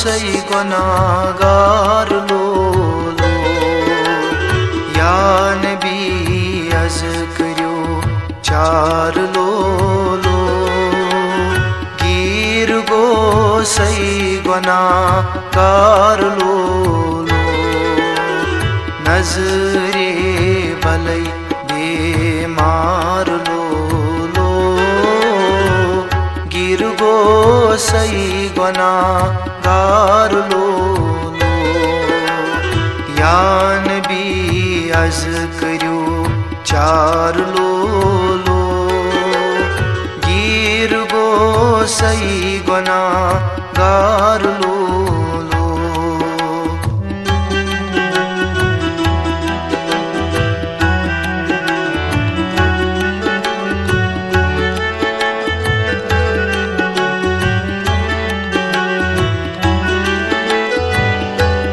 सई गुनाहगार लो लो या नबी अज करो चार लो लो गिर गो सई गुनाहगार लो लो नजरे भलई बेमार लो लो गिर गो सई गुनाहगार लो लो या नबी अज करो चार लो लो गिर गो सई गुनाहगार लो लो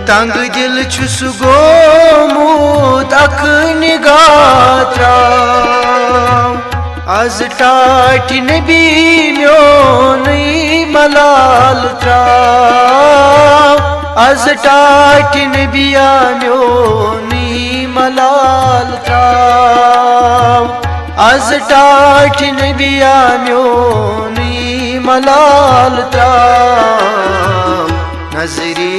तंग दिल छुस गोमूत अख निगाह त्राव आज टाट नबी म्योनी मलाल त्राव आज टाट नबिया म्योनी मलाल त्राव आज टाट नबिया म्योनी मलाल त्राव नजरे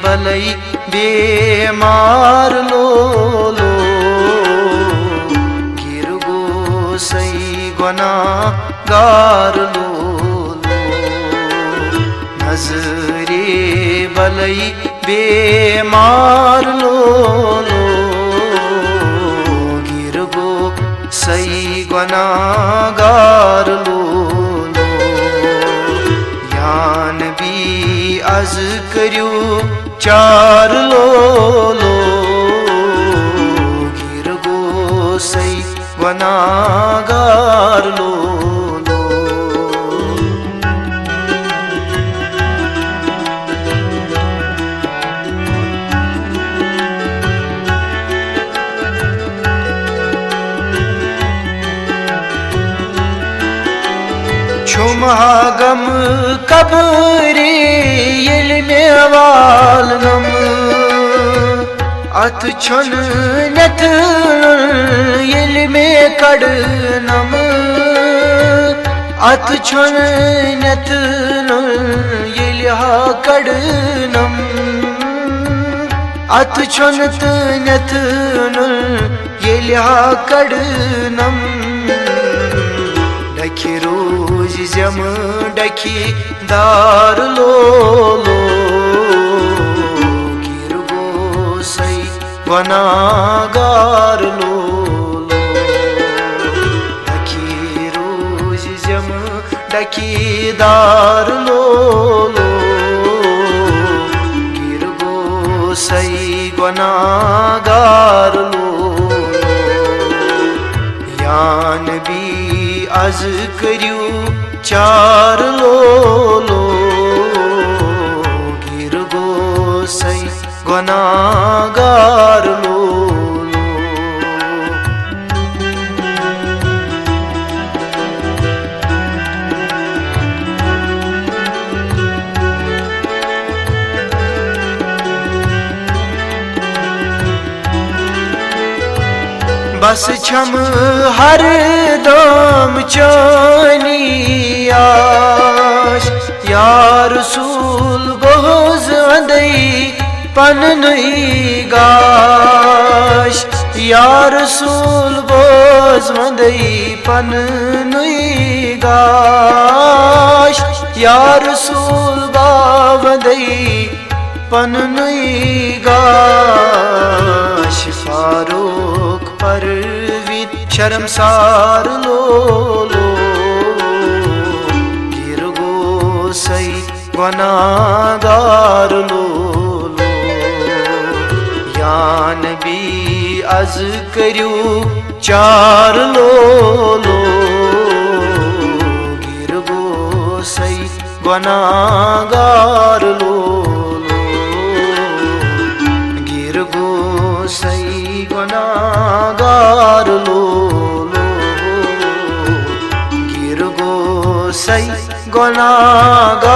भलई बेमार लो लो गिर गो सई गुनाहगार लो लो नजरे भलई बेमार लो लो गिर गो सई गुनाहगार लो लो या नबी अज करो चार लो लो गिर गो सई गुनाहगार लो लो छुमा गम कब्रे इल्मे वाल नम अत छुन नथ इल्मे कड़ नम अत छुन नथ इल्हा कड़ नम अत छुन नथ इल्हा कड़ नम डखी रोज जम डखी दार लो लो गिर गो सई गुनाहगार लो लो डखी रोज जम डखी दार लो लो गिर गो सई गुनाहगार लो या नबी अज करो चार लो लो गिर गो सई गुनाहगार लो लो बस छम हर दम चानी आश या रसूल गोज अंदई पन नहीं गाश या रसूल गोज अंदई पन नहीं गाश या रसूल गावंदई पन नहीं गाश फारूक परवीन शर्मसार लो लो गिर गो सई गुनाहगार लो लो या नबी अज करो चार लो लो गिर गो सई गुनाहगार लो लो गिर गो सई गुनाहगार लो लो गिर गो सई गुनाहगार